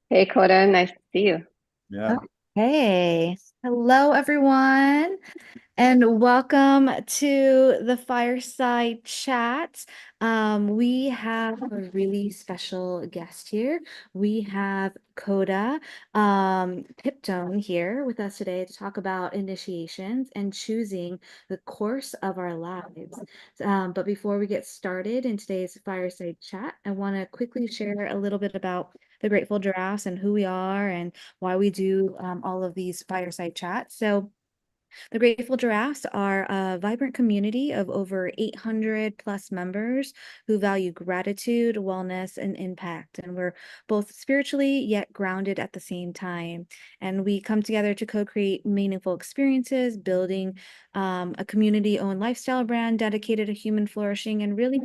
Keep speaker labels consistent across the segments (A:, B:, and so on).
A: Hey, Kodah, nice to see you.
B: Yeah.
C: Hey, hello everyone, and welcome to the Fireside Chat. We have a really special guest here. We have Kodah Pipitone here with us today to talk about initiations and choosing the course of our lives. But before we get started in today's Fireside Chat, I want to quickly share a little bit about the Grateful Giraffes and who we are and why we do all of these fireside chats. So, the Grateful Giraffes are a vibrant community of over 800 plus members who value gratitude, wellness, and impact. And we're both spiritually yet grounded at the same time. And we come together to co create meaningful experiences, building a community owned lifestyle brand dedicated to human flourishing and really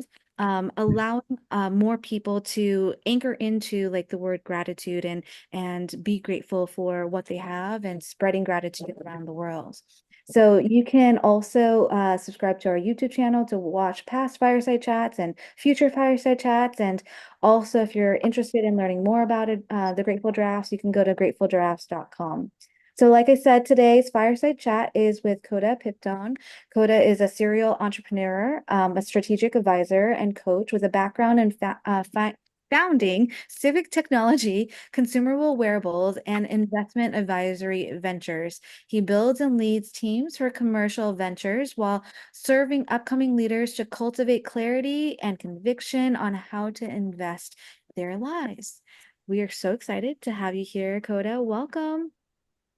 C: allowing more people to anchor into like the word gratitude and be grateful for what they have and spreading gratitude around the world. So you can also subscribe to our YouTube channel to watch past fireside chats and future fireside chats. And also, if you're interested in learning more about it, the Grateful Drafts, you can go to gratefuldrafts.com. So, like I said, today's fireside chat is with Kodah Pipton. Kodah is a serial entrepreneur, a strategic advisor, and coach with a background in founding civic technology, consumable wearables, and investment advisory ventures. He builds and leads teams for commercial ventures while serving upcoming leaders to cultivate clarity and conviction on how to invest their lives. We are so excited to have you here, Kodah. Welcome.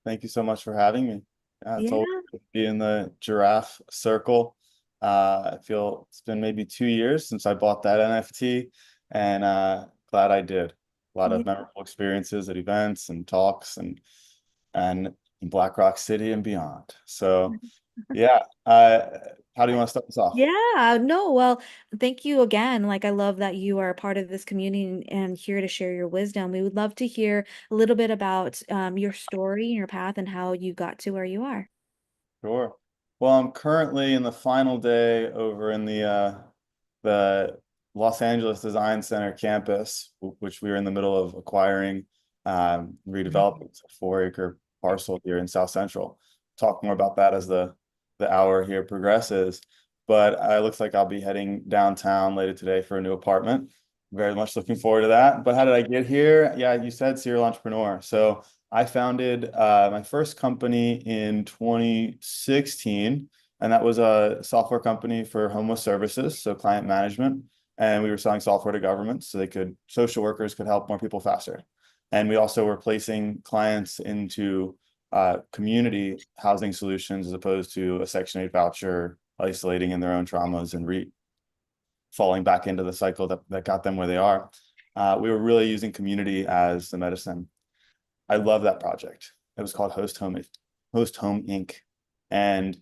B: Thank you so much for having me. It's always
C: Yeah.
B: good to be in the giraffe circle. I feel it's been maybe 2 years since I bought that NFT, and glad I did. A lot of
C: Yeah.
B: memorable experiences at events and talks and in Black Rock City and beyond. So yeah, how do you want to start this off?
C: Yeah, no, well, thank you again. Like, I love that you are a part of this community and here to share your wisdom. We would love to hear a little bit about your story, your path, and how you got to where you are.
B: Sure. Well, I'm currently in the final day over in the Los Angeles Design Center campus, which we are in the middle of acquiring, redeveloping. It's a 4 acre parcel here in South Central. Talk more about that as the hour here progresses. But it looks like I'll be heading downtown later today for a new apartment. Very much looking forward to that. But how did I get here? Yeah, you said serial entrepreneur. So I founded my first company in 2016, and that was a software company for homeless services, so client management. And we were selling software to governments so social workers could help more people faster. And we also were placing clients into community housing solutions as opposed to a Section 8 voucher, isolating in their own traumas and falling back into the cycle that got them where they are. We were really using community as the medicine. I love that project. It was called Host Home Inc. And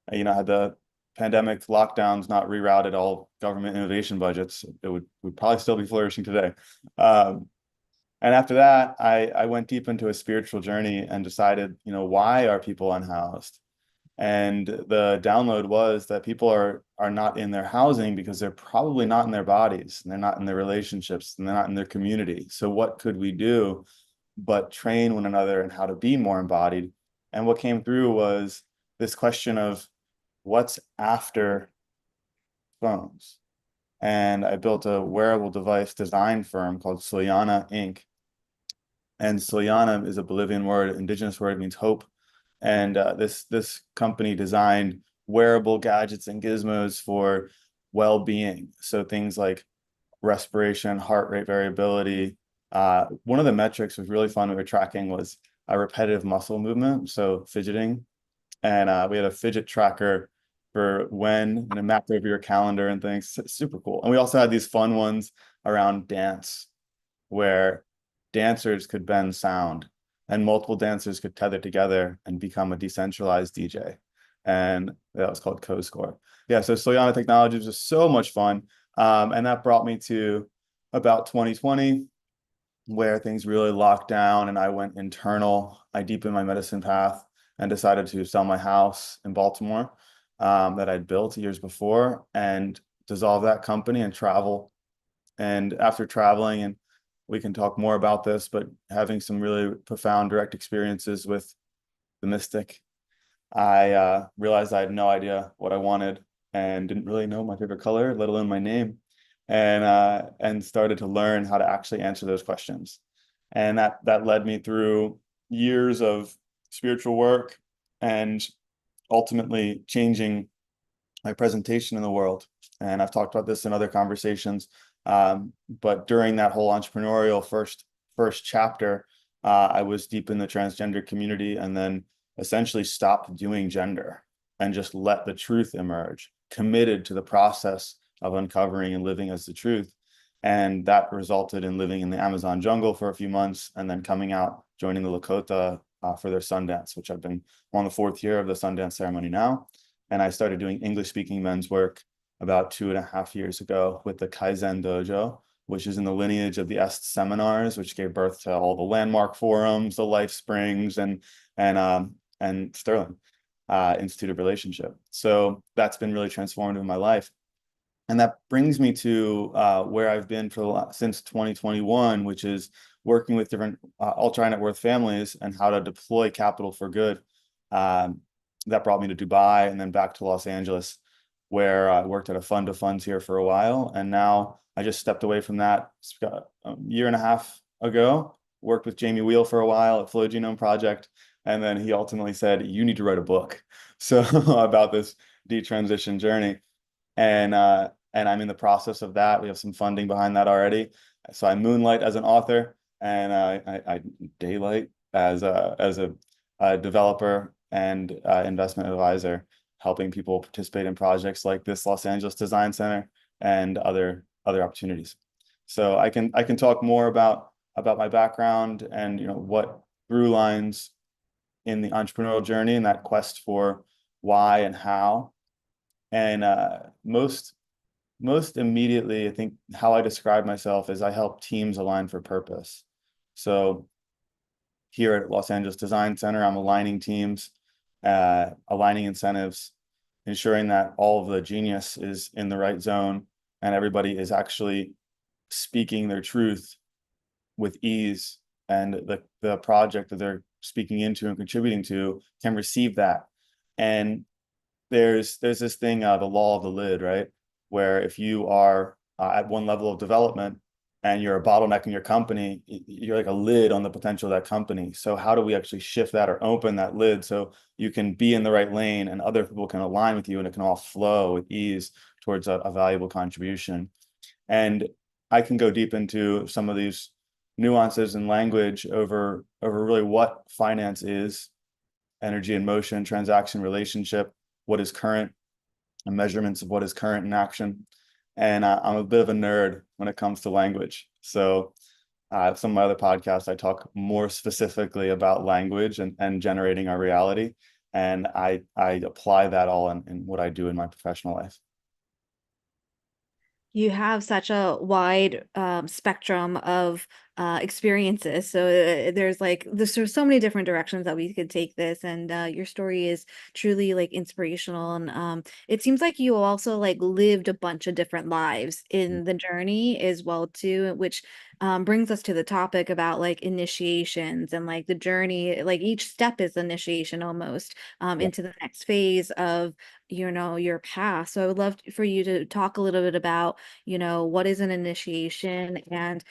B: had the pandemic lockdowns not rerouted all government innovation budgets, it would probably still be flourishing today. And after that, I went deep into a spiritual journey and decided, why are people unhoused? And the download was that people are not in their housing because they're probably not in their bodies, and they're not in their relationships, and they're not in their community. So what could we do but train one another in how to be more embodied? And what came through was this question of what's after phones. And I built a wearable device design firm called Soyana Inc. And Soyana is a Bolivian word, indigenous word, it means hope. And this company designed wearable gadgets and gizmos for well-being. So things like respiration, heart rate variability. One of the metrics was really fun we were tracking was a repetitive muscle movement, so fidgeting. And we had a fidget tracker for when and it mapped over your calendar and things. Super cool. And we also had these fun ones around dance where dancers could bend sound and multiple dancers could tether together and become a decentralized DJ. And that was called CoScore. Yeah, so Soyana Technologies was so much fun. And that brought me to about 2020, where things really locked down and I went internal. I deepened my medicine path and decided to sell my house in Baltimore that I'd built years before and dissolve that company and travel. And after traveling and we can talk more about this, but having some really profound direct experiences with the mystic, I realized I had no idea what I wanted and didn't really know my favorite color, let alone my name, and started to learn how to actually answer those questions. And that led me through years of spiritual work and ultimately changing my presentation in the world. And I've talked about this in other conversations. But during that whole entrepreneurial first chapter, I was deep in the transgender community and then essentially stopped doing gender and just let the truth emerge, committed to the process of uncovering and living as the truth. And that resulted in living in the Amazon jungle for a few months and then coming out, joining the Lakota for their Sundance, which I'm on the 4th year of the Sundance ceremony now. And I started doing English speaking men's work about 2.5 years ago with the Kaizen Dojo, which is in the lineage of the Est seminars, which gave birth to all the landmark forums, the Life Springs, and Sterling Institute of Relationship. So that's been really transformative in my life. And that brings me to where I've been since 2021, which is working with different ultra high net worth families and how to deploy capital for good. That brought me to Dubai and then back to Los Angeles, where I worked at a fund of funds here for a while. And now I just stepped away from that a year and a half ago, worked with Jamie Wheel for a while at Flow Genome Project. And then he ultimately said, you need to write a book. So about this detransition journey. And I'm in the process of that. We have some funding behind that already. So I moonlight as an author and I daylight as a developer and investment advisor, helping people participate in projects like this Los Angeles Design Center and other opportunities. So I can talk more about my background and what through lines in the entrepreneurial journey and that quest for why and how. And most immediately, I think how I describe myself is I help teams align for purpose. So here at Los Angeles Design Center, I'm aligning teams, aligning incentives, ensuring that all of the genius is in the right zone and everybody is actually speaking their truth with ease, and the project that they're speaking into and contributing to can receive that. And there's this thing, the law of the lid, right? Where if you are at one level of development and you're a bottleneck in your company, you're like a lid on the potential of that company. So how do we actually shift that or open that lid so you can be in the right lane and other people can align with you and it can all flow with ease towards a valuable contribution? And I can go deep into some of these nuances and language over really what finance is, energy and motion, transaction, relationship, what is current, and measurements of what is current in action. And I'm a bit of a nerd when it comes to language. So some of my other podcasts, I talk more specifically about language and generating our reality. And I apply that all in what I do in my professional life.
C: You have such a wide spectrum of experiences. So there's so many different directions that we could take this, and your story is truly like inspirational. And it seems like you also like lived a bunch of different lives in the journey as well too, which brings us to the topic about like initiations and like the journey. Like each step is initiation almost
B: Yeah.
C: into the next phase of your path. So I would love for you to talk a little bit about what is an initiation and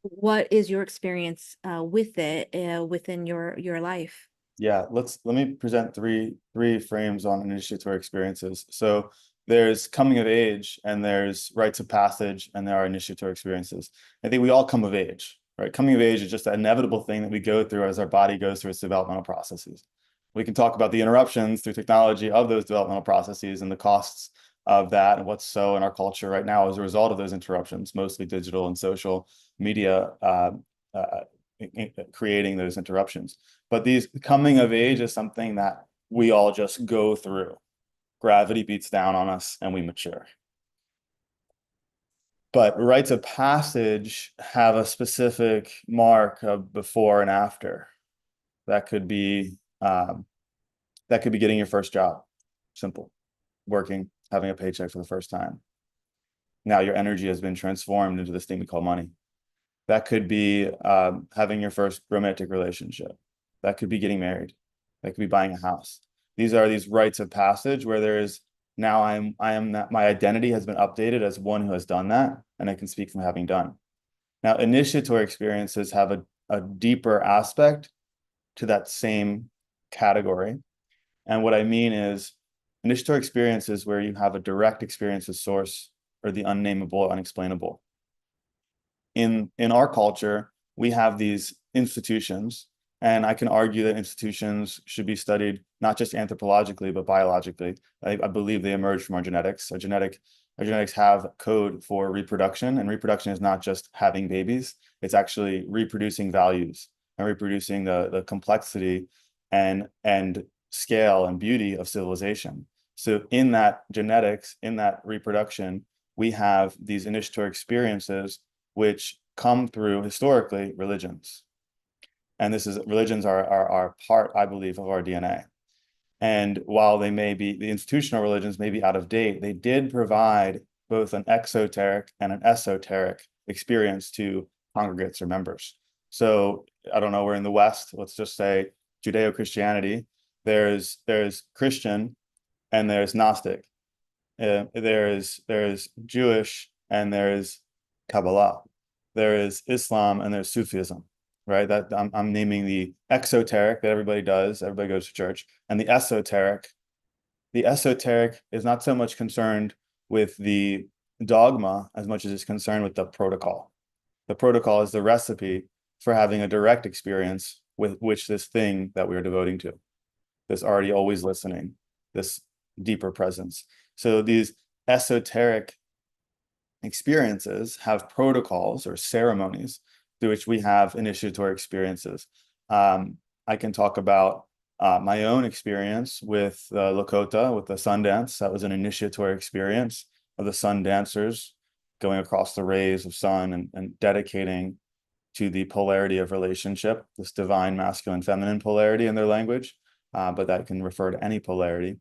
C: what is your experience with it within your life?
B: Yeah, let me present three frames on initiatory experiences. So there's coming of age and there's rites of passage and there are initiatory experiences. I think we all come of age, right? Coming of age is just an inevitable thing that we go through as our body goes through its developmental processes. We can talk about the interruptions through technology of those developmental processes and the costs of that and what's so in our culture right now as a result of those interruptions, mostly digital and social media creating those interruptions. But these coming of age is something that we all just go through. Gravity beats down on us and we mature. But rites of passage have a specific mark of before and after. That could be getting your first job, simple, working, having a paycheck for the first time. now your energy has been transformed into this thing we call money. That could be having your first romantic relationship. That could be getting married. That could be buying a house. These are these rites of passage where there is now I am that my identity has been updated as one who has done that, and I can speak from having done. Now, initiatory experiences have a deeper aspect to that same category. And what I mean is initiatory experiences where you have a direct experience with source or the unnameable, unexplainable. In our culture, we have these institutions, and I can argue that institutions should be studied not just anthropologically, but biologically. I believe they emerge from our genetics. Our genetics have code for reproduction, and reproduction is not just having babies, it's actually reproducing values and reproducing the complexity and scale and beauty of civilization. So in that genetics, in that reproduction, we have these initiatory experiences which come through historically religions. And religions are part, I believe, of our DNA. And while they may be, the institutional religions may be out of date, they did provide both an exoteric and an esoteric experience to congregates or members. So I don't know, we're in the West, let's just say Judeo-Christianity, there's Christian and there's Gnostic. There's Jewish and there's Kabbalah. There is Islam and there's Sufism, right? That I'm naming the exoteric that everybody does. Everybody goes to church. And the esoteric is not so much concerned with the dogma as much as it's concerned with the protocol. The protocol is the recipe for having a direct experience with which this thing that we are devoting to, this already always listening, this deeper presence. So these esoteric experiences have protocols or ceremonies through which we have initiatory experiences. I can talk about my own experience with Lakota, with the sun dance. That was an initiatory experience of the sun dancers going across the rays of sun and dedicating to the polarity of relationship, this divine masculine feminine polarity in their language, but that can refer to any polarity,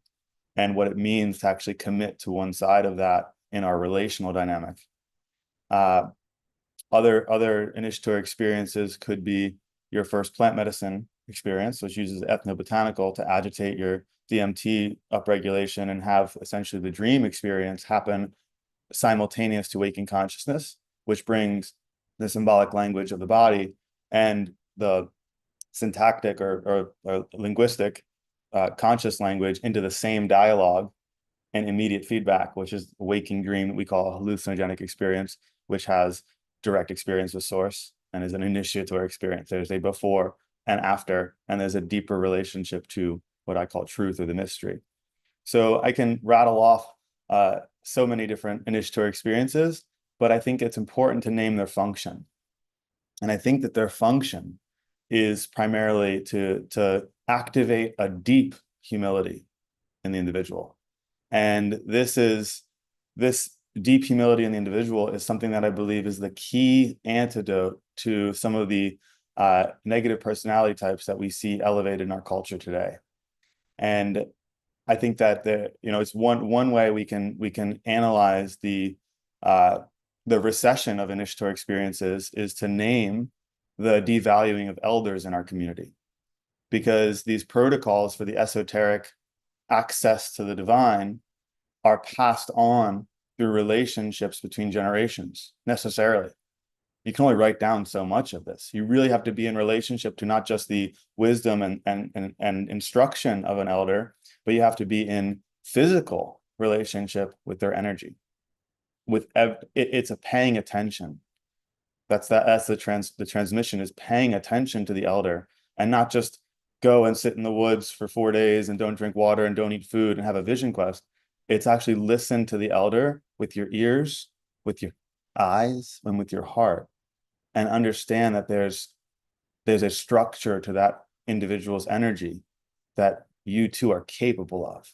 B: and what it means to actually commit to one side of that in our relational dynamic. Other initiatory experiences could be your first plant medicine experience, which uses ethnobotanical to agitate your DMT upregulation and have essentially the dream experience happen simultaneous to waking consciousness, which brings the symbolic language of the body and the syntactic or linguistic conscious language into the same dialogue and immediate feedback, which is a waking dream that we call a hallucinogenic experience, which has direct experience with source and is an initiatory experience. There's a before and after, and there's a deeper relationship to what I call truth or the mystery. So I can rattle off so many different initiatory experiences, but I think it's important to name their function. And I think that their function is primarily to activate a deep humility in the individual. And this deep humility in the individual is something that I believe is the key antidote to some of the negative personality types that we see elevated in our culture today. And I think that it's one way we can analyze the recession of initiatory experiences is to name the devaluing of elders in our community, because these protocols for the esoteric access to the divine are passed on through relationships between generations necessarily. You can only write down so much of this. You really have to be in relationship to not just the wisdom and instruction of an elder, but you have to be in physical relationship with their energy. It's a paying attention. That's the transmission is paying attention to the elder, and not just go and sit in the woods for 4 days and don't drink water and don't eat food and have a vision quest. It's actually listen to the elder with your ears, with your eyes, and with your heart, and understand that there's a structure to that individual's energy that you too are capable of.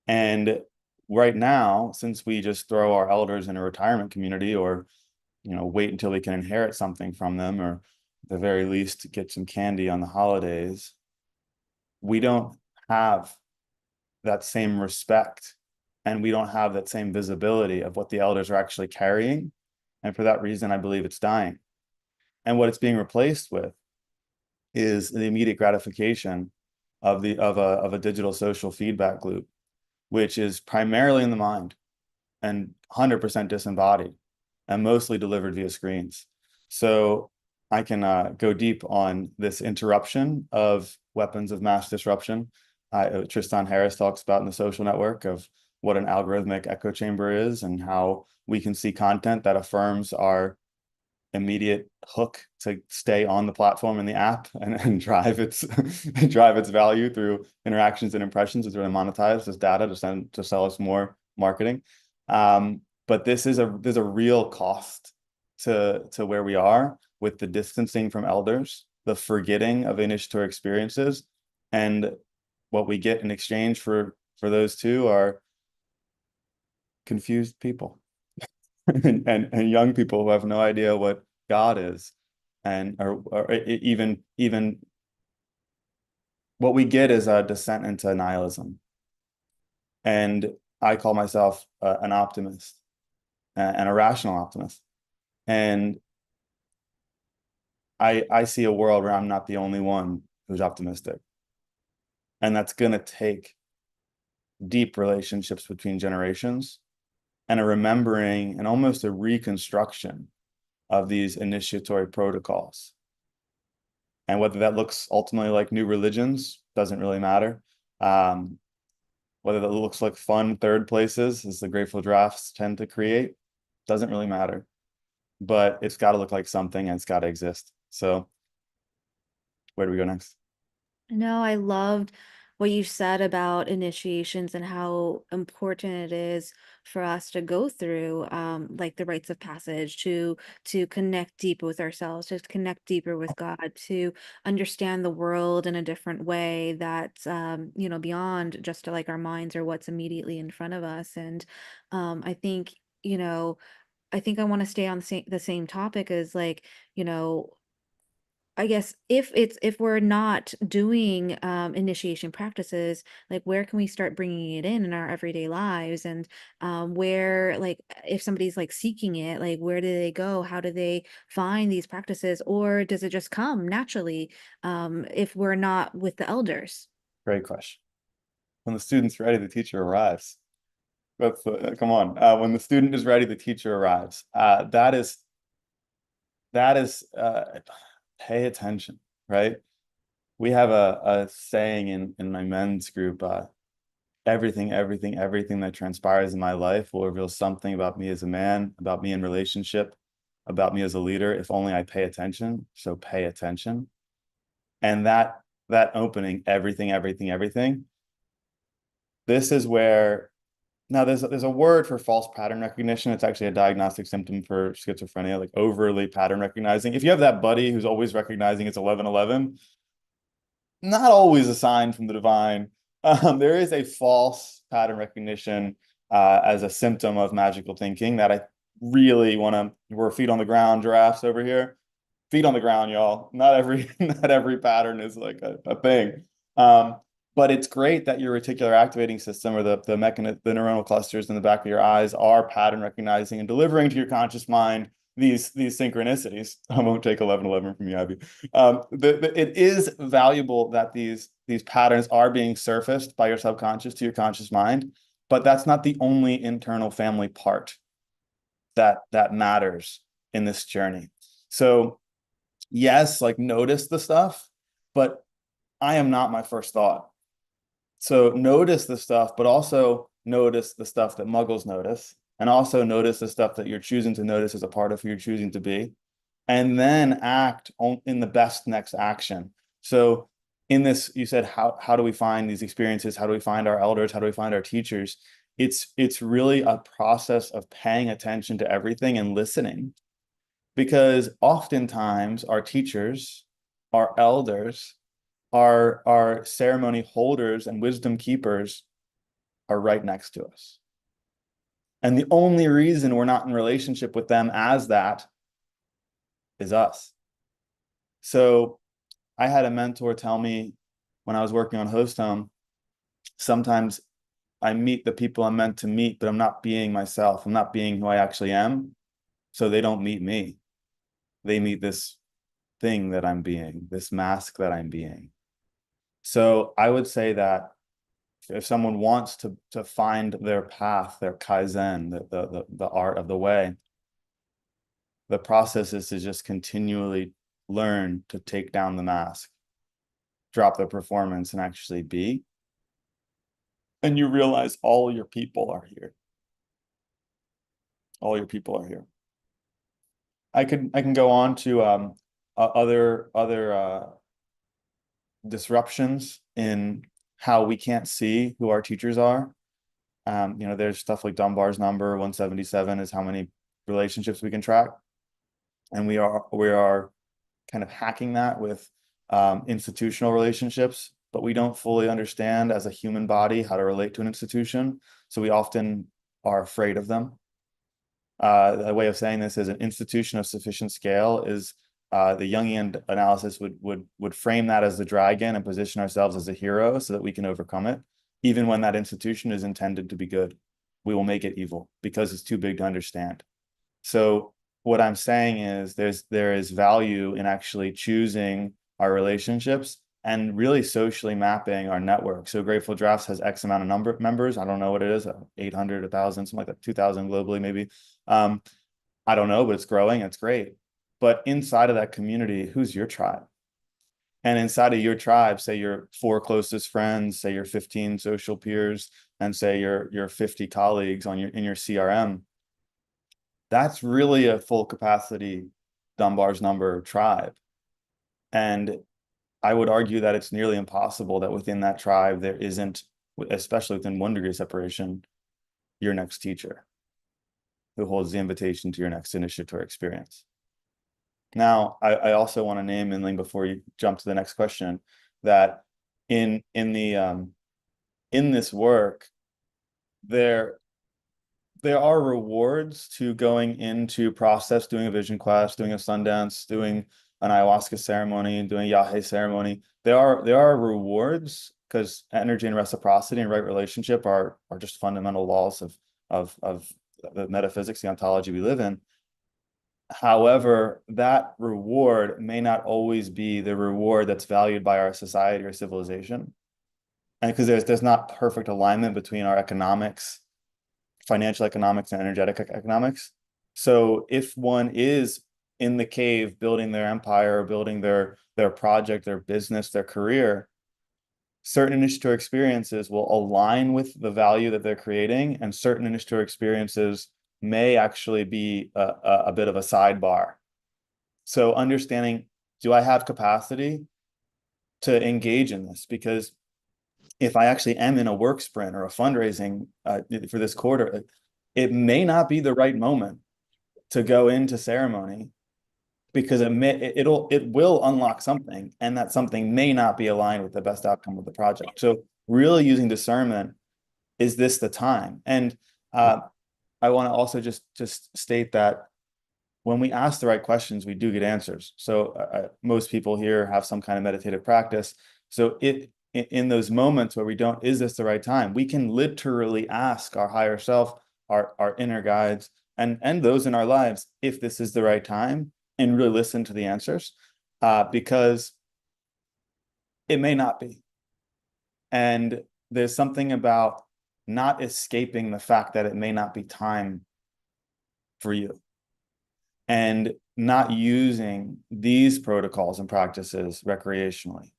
B: And right now, since we just throw our elders in a retirement community, or wait until we can inherit something from them, or at the very least get some candy on the holidays, we don't have that same respect and we don't have that same visibility of what the elders are actually carrying. And for that reason, I believe it's dying. And what it's being replaced with is the immediate gratification of a digital social feedback loop, which is primarily in the mind and 100% disembodied and mostly delivered via screens. So I can go deep on this interruption of weapons of mass disruption. Tristan Harris talks about in The Social Network of what an algorithmic echo chamber is and how we can see content that affirms our immediate hook to stay on the platform in the app and drive its drive its value through interactions and impressions. It's really monetized as data to sell us more marketing. But there's a real cost to where we are with the distancing from elders, the forgetting of initiatory experiences, and what we get in exchange for those two are confused people. and young people who have no idea what God is, and or even what we get is a descent into nihilism. And I call myself an optimist and a rational optimist. And I see a world where I'm not the only one who's optimistic. And that's going to take deep relationships between generations and a remembering and almost a reconstruction of these initiatory protocols. And whether that looks ultimately like new religions doesn't really matter. Whether that looks like fun third places, as the Grateful Drafts tend to create, doesn't really matter. But it's got to look like something and it's got to exist. So where do we go next?
C: No, I loved what you said about initiations and how important it is for us to go through like the rites of passage to connect deeper with ourselves, to connect deeper with God, to understand the world in a different way that's beyond just like our minds or what's immediately in front of us. And I think, I think I want to stay on the same topic as like, I guess if we're not doing initiation practices, like where can we start bringing it in our everyday lives, and where like if somebody's like seeking it, like where do they go? How do they find these practices, or does it just come naturally if we're not with the elders?
B: Great question. When the student's ready, the teacher arrives. Come on. When the student is ready, the teacher arrives. That is pay attention, right? We have a saying in my men's group, everything that transpires in my life will reveal something about me as a man, about me in relationship, about me as a leader, if only I pay attention. So pay attention. And that opening, everything. This is where now there's a word for false pattern recognition. It's actually a diagnostic symptom for schizophrenia, like overly pattern recognizing. If you have that buddy who's always recognizing it's 11:11, not always a sign from the divine. There is a false pattern recognition as a symptom of magical thinking that I really want to. We're feet on the ground giraffes over here. Feet on the ground, y'all. Not every pattern is like a thing. But it's great that your reticular activating system or the neuronal clusters in the back of your eyes are pattern recognizing and delivering to your conscious mind these synchronicities. I won't take 11:11 from you, Abby. It is valuable that these patterns are being surfaced by your subconscious to your conscious mind, but that's not the only internal family part that matters in this journey. So yes, like notice the stuff, but I am not my first thought. So notice the stuff, but also notice the stuff that muggles notice, and also notice the stuff that you're choosing to notice as a part of who you're choosing to be, and then act in the best next action. So in this, you said, how do we find these experiences? How do we find our elders? How do we find our teachers? It's really a process of paying attention to everything and listening, because oftentimes our teachers, our elders, our ceremony holders and wisdom keepers are right next to us. And the only reason we're not in relationship with them as that is us. So I had a mentor tell me when I was working on Host Home, sometimes I meet the people I'm meant to meet, but I'm not being myself. I'm not being who I actually am. So they don't meet me. They meet this thing that I'm being, this mask that I'm being. So I would say that if someone wants to find their path, their kaizen, the art of the way, the process is to just continually learn to take down the mask, drop the performance, and actually be. And you realize all your people are here. All your people are here. I can go on to other disruptions in how we can't see who our teachers are. There's stuff like Dunbar's number 177 is how many relationships we can track, and we are kind of hacking that with institutional relationships, but we don't fully understand as a human body how to relate to an institution, so we often are afraid of them. A way of saying this is an institution of sufficient scale is the Jungian analysis would frame that as the dragon and position ourselves as a hero so that we can overcome it. Even when that institution is intended to be good, we will make it evil because it's too big to understand. So what I'm saying is there is value in actually choosing our relationships and really socially mapping our network. So Grateful Drafts has X amount of members. I don't know what it is, 800, 1,000, something like that, 2,000 globally, maybe. I don't know, but it's growing. It's great. But inside of that community, who's your tribe? And inside of your tribe, say your 4 closest friends, say your 15 social peers, and say your 50 colleagues in your CRM, that's really a full capacity Dunbar's number tribe. And I would argue that it's nearly impossible that within that tribe there isn't, especially within 1 degree separation, your next teacher who holds the invitation to your next initiatory experience. Now, I also want to name, Minling, before you jump to the next question, that in this work, there are rewards to going into process, doing a vision quest, doing a Sundance, doing an ayahuasca ceremony, doing a yahe ceremony. There are rewards because energy and reciprocity and right relationship are just fundamental laws of the metaphysics, the ontology we live in. However, that reward may not always be the reward that's valued by our society or civilization. And because there's not perfect alignment between our economics, financial economics, and energetic economics. So if one is in the cave building their empire, building their project, their business, their career, certain initiatory experiences will align with the value that they're creating, and certain initiatory experiences may actually be a bit of a sidebar. So understanding, do I have capacity to engage in this? Because if I actually am in a work sprint or a fundraising for this quarter, it may not be the right moment to go into ceremony because it will unlock something, and that something may not be aligned with the best outcome of the project. So really using discernment, is this the time? And I want to also just state that when we ask the right questions, we do get answers. So most people here have some kind of meditative practice. So in those moments where we don't, is this the right time? We can literally ask our higher self, our inner guides, and those in our lives, if this is the right time, and really listen to the answers, because it may not be. And there's something about not escaping the fact that it may not be time for you, and not using these protocols and practices recreationally,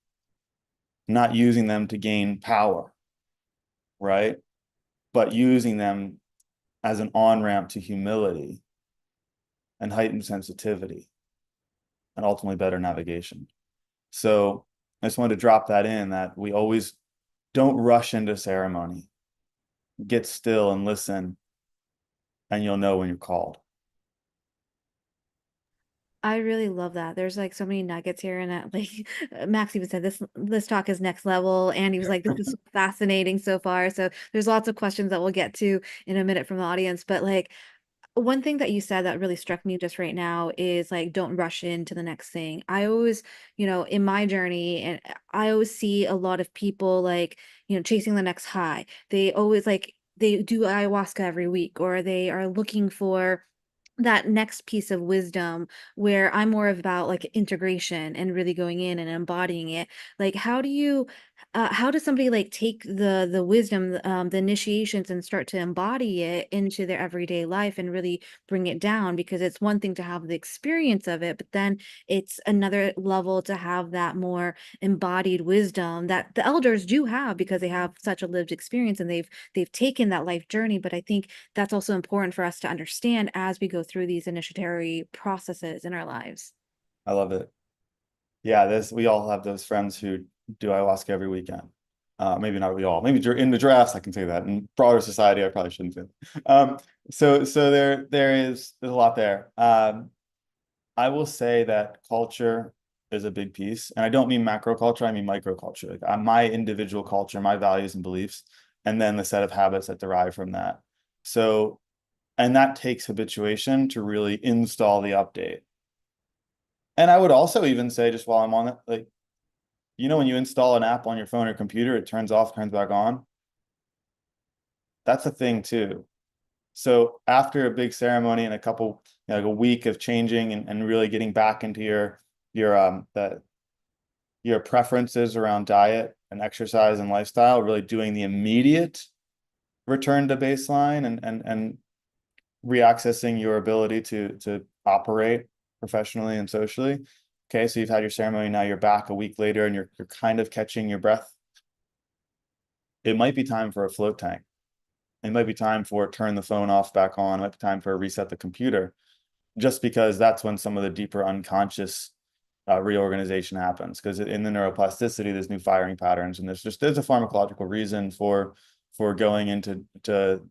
B: not using them to gain power, right? But using them as an on-ramp to humility and heightened sensitivity and ultimately better navigation. So I just wanted to drop that in, that we always don't rush into ceremony. Get still and listen, and you'll know when you're called.
C: I really love that. There's like so many nuggets here, and like Max even said, this talk is next level, and he was like, "This is fascinating so far." So there's lots of questions that we'll get to in a minute from the audience, but like one thing that you said that really struck me just right now is like, don't rush into the next thing. I always, in my journey, and I always see a lot of people like, chasing the next high. They always like, they do ayahuasca every week, or they are looking for that next piece of wisdom, where I'm more about like integration and really going in and embodying it. Like, how does somebody like take the wisdom, the initiations, and start to embody it into their everyday life and really bring it down? Because it's one thing to have the experience of it, but then it's another level to have that more embodied wisdom that the elders do have, because they have such a lived experience and they've taken that life journey. But I think that's also important for us to understand as we go through these initiatory processes in our lives.
B: I love it. Yeah, we all have those friends who do ayahuasca every weekend. Maybe not we all. Maybe in the drafts I can say that. In broader society, I probably shouldn't say that. So there's a lot there. I will say that culture is a big piece, and I don't mean macro culture. I mean micro culture. Like my individual culture, my values and beliefs, and then the set of habits that derive from that. So, and that takes habituation to really install the update. And I would also even say, just while I'm on it, like, when you install an app on your phone or computer, it turns off, turns back on. That's a thing too. So after a big ceremony and like a week of changing and really getting back into your preferences around diet and exercise and lifestyle, really doing the immediate return to baseline and reaccessing your ability to operate professionally and socially. Okay, so you've had your ceremony, now you're back a week later and you're kind of catching your breath. It might be time for a float tank. It might be time for turn the phone off, back on. It might be time for a reset the computer, just because that's when some of the deeper unconscious reorganization happens. Because in the neuroplasticity, there's new firing patterns, and there's a pharmacological reason for going into the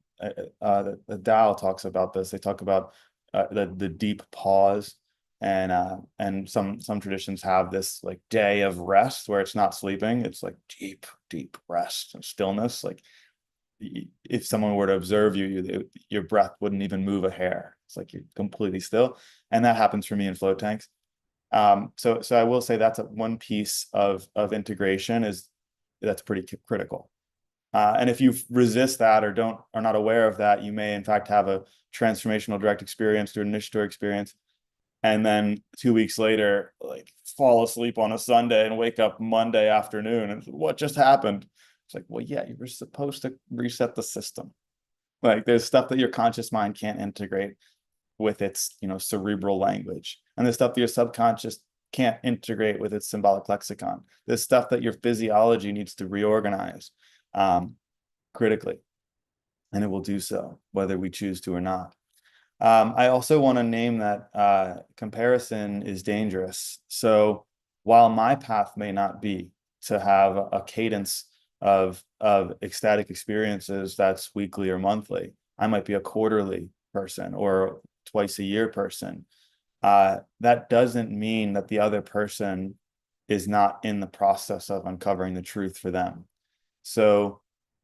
B: Tao talks about this. They talk about the deep pause, and some traditions have this like day of rest where it's not sleeping, it's like deep rest and stillness. Like if someone were to observe you, your breath wouldn't even move a hair. It's like you're completely still, and that happens for me in float tanks. So I will say that's one piece of integration that's pretty critical. And if you resist that or are not aware of that, you may in fact have a transformational direct experience through an initiatory experience, and then 2 weeks later, like fall asleep on a Sunday and wake up Monday afternoon, and what just happened? It's like, well, yeah, you were supposed to reset the system. Like there's stuff that your conscious mind can't integrate with its, cerebral language, and there's stuff that your subconscious can't integrate with its symbolic lexicon. There's stuff that your physiology needs to reorganize critically, and it will do so whether we choose to or not. I also want to name that comparison is dangerous. So while my path may not be to have a cadence of ecstatic experiences that's weekly or monthly, I might be a quarterly person or twice a year person. That doesn't mean that the other person is not in the process of uncovering the truth for them. So,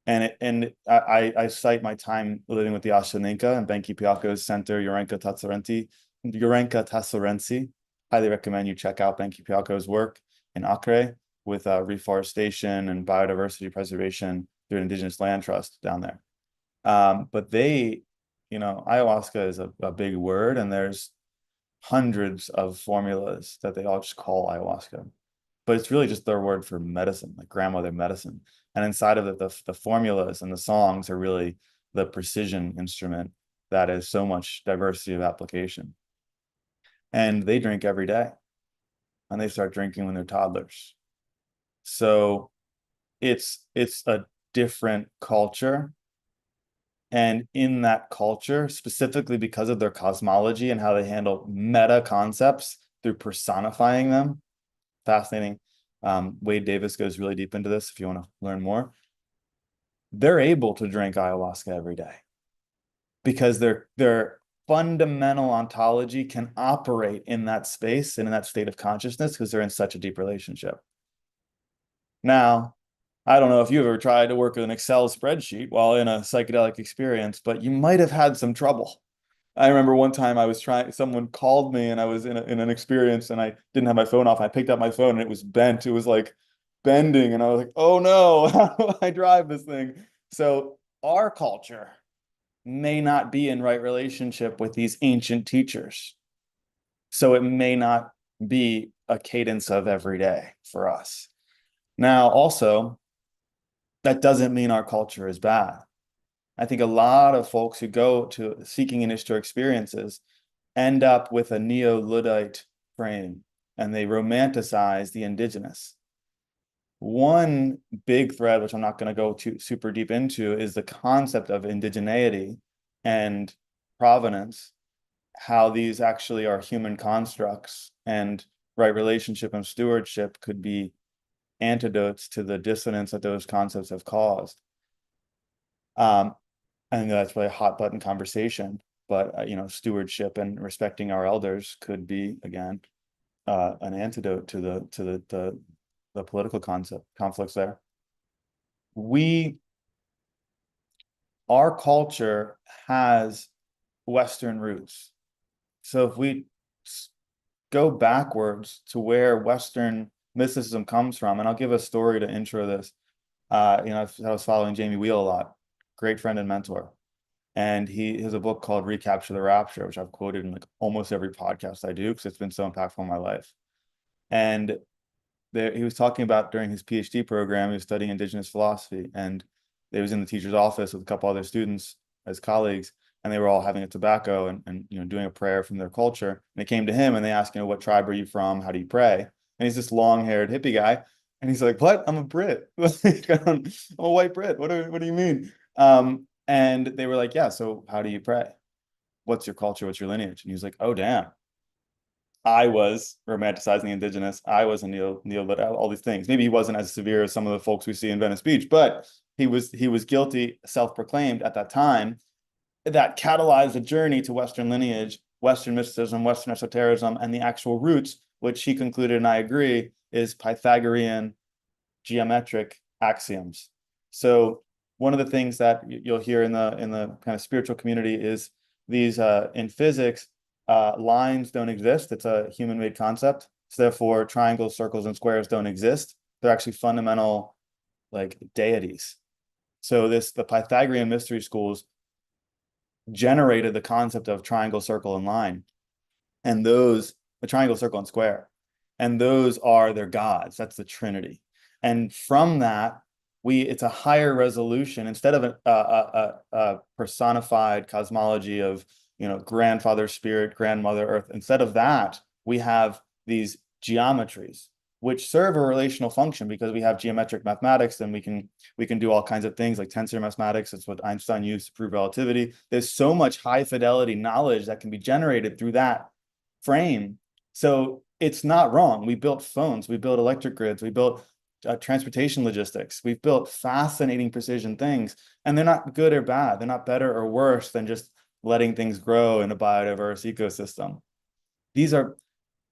B: I cite my time living with the Ashaninka and Benki Piako's center, Urenka Tassorensi. Highly recommend you check out Benki Piako's work in Acre with reforestation and biodiversity preservation through an indigenous land trust down there. But ayahuasca is a big word, and there's hundreds of formulas that they all just call ayahuasca. But it's really just their word for medicine, like grandmother medicine. And inside of it, the formulas and the songs are really the precision instrument that is so much diversity of application. And they drink every day, and they start drinking when they're toddlers. So it's a different culture. And in that culture, specifically because of their cosmology and how they handle meta concepts through personifying them, fascinating. Wade Davis goes really deep into this if you want to learn more. They're able to drink ayahuasca every day because their fundamental ontology can operate in that space and in that state of consciousness because they're in such a deep relationship. Now, I don't know if you've ever tried to work with an Excel spreadsheet while in a psychedelic experience, but you might have had some trouble I remember one time someone called me and I was in an experience and I didn't have my phone off. I picked up my phone and it was bent. It was like bending. And I was like, oh no, how do I drive this thing? So our culture may not be in right relationship with these ancient teachers. So it may not be a cadence of every day for us. Now, also, that doesn't mean our culture is bad. I think a lot of folks who go to seeking initiatory experiences end up with a neo-Luddite frame and they romanticize the indigenous. One big thread, which I'm not going to go too super deep into, is the concept of indigeneity and provenance, how these actually are human constructs, and right relationship and stewardship could be antidotes to the dissonance that those concepts have caused. I know that's really a hot button conversation, but stewardship and respecting our elders could be again an antidote to the political conflicts there. Our culture has Western roots. So if we go backwards to where Western mysticism comes from, and I'll give a story to intro this. I was following Jamie Wheel a lot, great friend and mentor. And he has a book called Recapture the Rapture, which I've quoted in like almost every podcast I do because it's been so impactful in my life. And he was talking about during his PhD program, he was studying indigenous philosophy, and he was in the teacher's office with a couple other students as colleagues, and they were all having a tobacco and doing a prayer from their culture. And they came to him and they asked, what tribe are you from? How do you pray? And he's this long-haired hippie guy, and he's like, "What? I'm a Brit. I'm a white Brit. What do you mean?" And they were like, "Yeah, so how do you pray? What's your culture? What's your lineage?" And he was like, "Oh, damn. I was romanticizing the indigenous. I was a neo all these things. Maybe he wasn't as severe as some of the folks we see in Venice Beach, but he was guilty, self-proclaimed at that time. That catalyzed a journey to Western lineage, Western mysticism, Western esotericism, and the actual roots, which he concluded, and I agree, is Pythagorean geometric axioms. So one of the things that you'll hear in the kind of spiritual community is these in physics, lines don't exist. It's a human-made concept. So therefore, triangles, circles, and squares don't exist. They're actually fundamental like deities. So the Pythagorean mystery schools generated the concept of triangle, circle, and line. And the triangle, circle, and square. And those are their gods. That's the Trinity. And from that, it's a higher resolution. Instead of a personified cosmology of grandfather spirit, grandmother earth, instead of that, we have these geometries which serve a relational function because we have geometric mathematics, and we can do all kinds of things like tensor mathematics. It's what Einstein used to prove relativity. There's so much high fidelity knowledge that can be generated through that frame. So it's not wrong. We built phones, we built electric grids, we built transportation logistics. We've built fascinating precision things, and they're not good or bad. They're not better or worse than just letting things grow in a biodiverse ecosystem. These are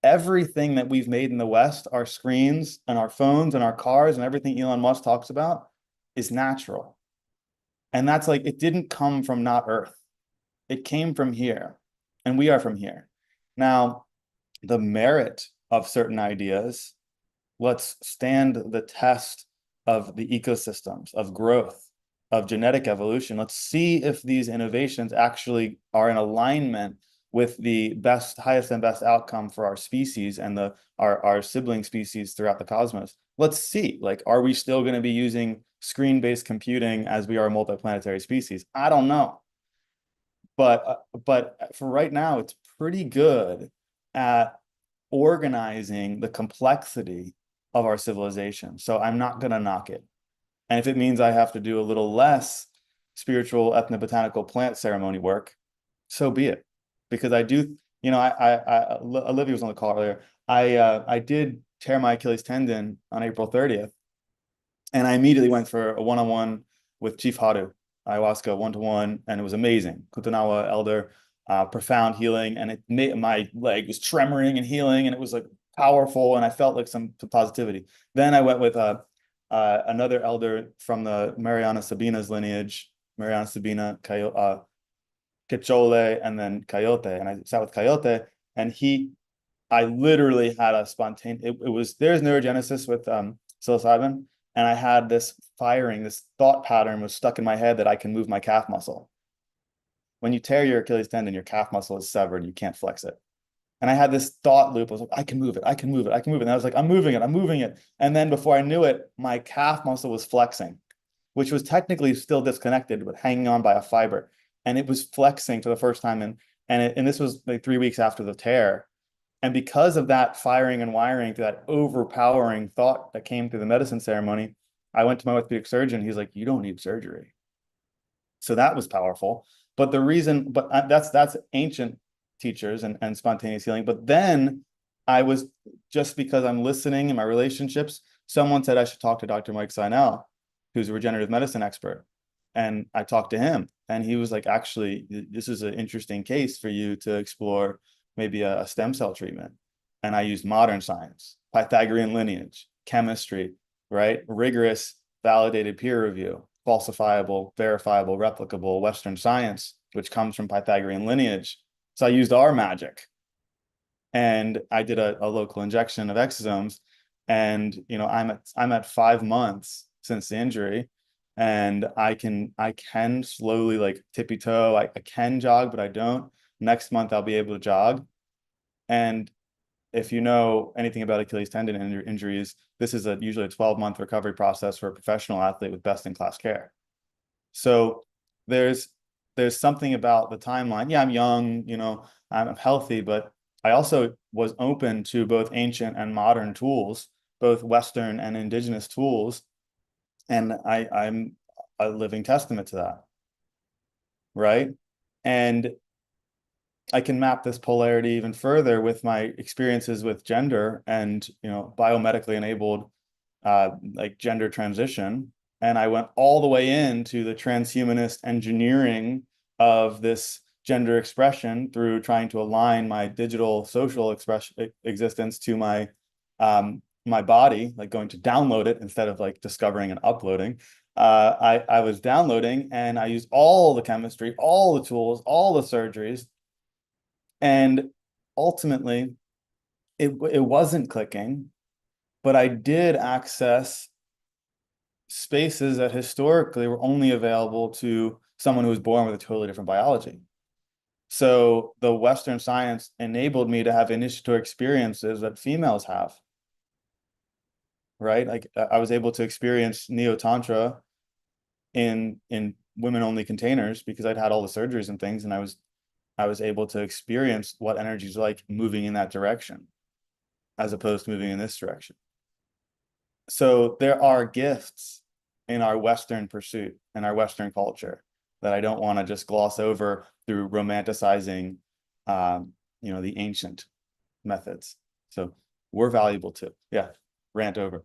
B: everything that we've made in the West, our screens and our phones and our cars and everything Elon Musk talks about is natural. And that's like, it didn't come from not Earth. It came from here, and we are from here. Now, the merit of certain ideas, let's stand the test of the ecosystems, of growth, of genetic evolution. Let's see if these innovations actually are in alignment with the highest and best outcome for our species and our sibling species throughout the cosmos. Let's see, like, are we still going to be using screen-based computing as we are a multiplanetary species? I don't know. But for right now, it's pretty good at organizing the complexity of our civilization. So I'm not going to knock it. And if it means I have to do a little less spiritual ethnobotanical plant ceremony work, so be it. Because I do, Olivia was on the call earlier. I did tear my Achilles tendon on April 30th, and I immediately went for a one-on-one with Chief Hadu, ayahuasca one-to-one, and it was amazing. Kutanawa elder, profound healing, and it made my leg was tremoring and healing, and it was like powerful, and I felt like some positivity. Then I went with another elder from the Mariana Sabina's lineage, Mariana Sabina Quechole, and then Coyote. And I sat with Coyote, and I literally had a spontaneous, it was, there's neurogenesis with psilocybin. And I had this firing, this thought pattern was stuck in my head that I can move my calf muscle. When you tear your Achilles tendon, your calf muscle is severed. You can't flex it. And I had this thought loop. I was like, I can move it. I can move it. I can move it. And I was like, I'm moving it. I'm moving it. And then before I knew it, my calf muscle was flexing, which was technically still disconnected, but hanging on by a fiber. And it was flexing for the first time. And this was like 3 weeks after the tear. And because of that firing and wiring, to that overpowering thought that came through the medicine ceremony, I went to my orthopedic surgeon. He's like, you don't need surgery. So that was powerful. But the reason, but that's ancient teachers and spontaneous healing. But then I was, just because I'm listening in my relationships, someone said I should talk to Dr. Mike Seinell, who's a regenerative medicine expert. And I talked to him, and he was like, actually, this is an interesting case for you to explore maybe a stem cell treatment. And I used modern science, Pythagorean lineage, chemistry, right? Rigorous, validated peer review, falsifiable, verifiable, replicable Western science, which comes from Pythagorean lineage. So I used our magic, and I did a local injection of exosomes. And I'm at 5 months since the injury, and I can slowly, like, tippy toe. I can jog, but I don't. Next month I'll be able to jog. And if you know anything about Achilles tendon injuries, this is usually a 12-month recovery process for a professional athlete with best-in-class care. So there's something about the timeline. Yeah, I'm young, I'm healthy, but I also was open to both ancient and modern tools, both Western and indigenous tools. And I'm a living testament to that, right? And I can map this polarity even further with my experiences with gender and, biomedically enabled, like, gender transition. And I went all the way into the transhumanist engineering of this gender expression through trying to align my digital social existence to my body, like going to download it instead of like discovering and uploading. I was downloading, and I used all the chemistry, all the tools, all the surgeries. And ultimately, it wasn't clicking, but I did access spaces that historically were only available to someone who was born with a totally different biology. So the Western science enabled me to have initiatory experiences that females have, right? Like, I was able to experience neo-tantra in women-only containers because I'd had all the surgeries and things, and I was able to experience what energy is like moving in that direction as opposed to moving in this direction. So there are gifts in our Western pursuit and our Western culture that I don't want to just gloss over through romanticizing, the ancient methods. So we're valuable too. Yeah, rant over.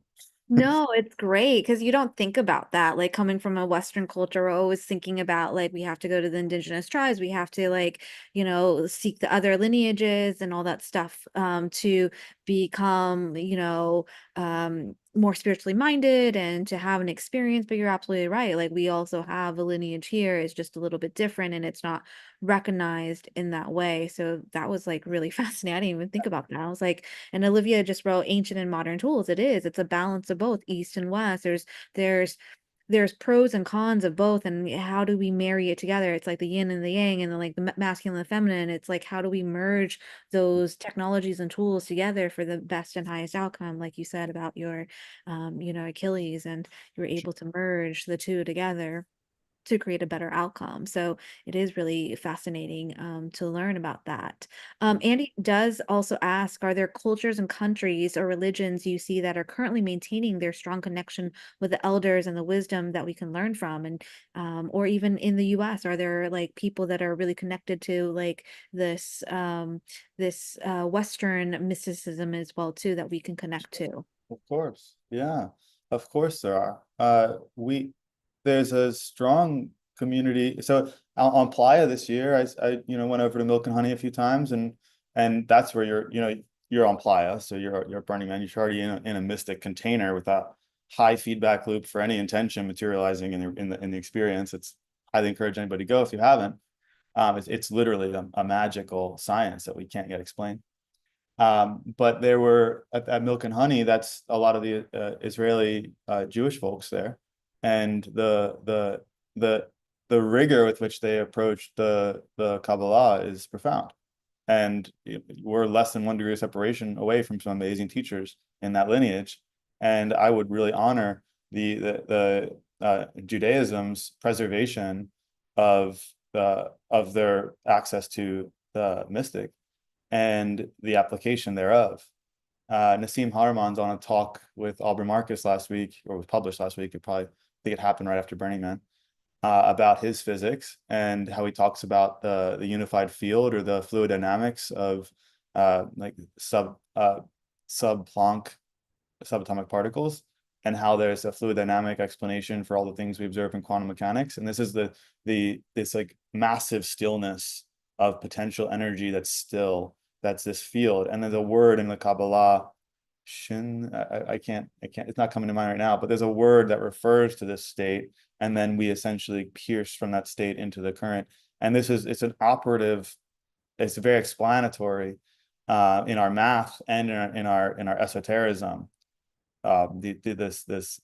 C: No, it's great because you don't think about that. Like coming from a Western culture, we're always thinking about like we have to go to the indigenous tribes, we have to like, seek the other lineages and all that stuff to become, more spiritually minded and to have an experience. But you're absolutely right. Like we also have a lineage here, it's just a little bit different and it's not recognized in that way. So that was like really fascinating. I didn't even think about that. I was like, and Olivia just wrote ancient and modern tools. It's a balance of both East and West. There's there's pros and cons of both, and how do we marry it together? It's like the yin and the yang, and then like the masculine and the feminine. It's like how do we merge those technologies and tools together for the best and highest outcome? Like you said about your, Achilles, and you were able to merge the two together to create a better outcome. So it is really fascinating to learn about that. Andy does also ask, are there cultures and countries or religions you see that are currently maintaining their strong connection with the elders and the wisdom that we can learn from? And or even in the US, are there like people that are really connected to like this Western mysticism as well too that we can connect to?
B: Of course. Yeah, of course there are. There's a strong community. So on Playa this year, I went over to Milk and Honey a few times, and that's where you're on Playa. So you're Burning Man, you're already in a mystic container with that high feedback loop for any intention materializing in the experience. It's highly encourage anybody to go if you haven't. It's literally a magical science that we can't yet explain. But there were at Milk and Honey, that's a lot of the Israeli Jewish folks there, and the rigor with which they approach the Kabbalah is profound. And we're less than 1 degree of separation away from some amazing teachers in that lineage. And I would really honor the Judaism's preservation of their access to the mystic and the application thereof. Nassim Harameyn's on a talk with Aubrey Marcus last week, or was published last week. I think it happened right after Burning Man, about his physics and how he talks about the unified field or the fluid dynamics of like sub-Planck subatomic particles, and how there's a fluid dynamic explanation for all the things we observe in quantum mechanics. And this is this like massive stillness of potential energy that's still, that's this field. And there's a word in the Kabbalah, shin, I can't, it's not coming to mind right now, but there's a word that refers to this state, and then we essentially pierce from that state into the current. And it's an operative, it's very explanatory in our math and in our esotericism, this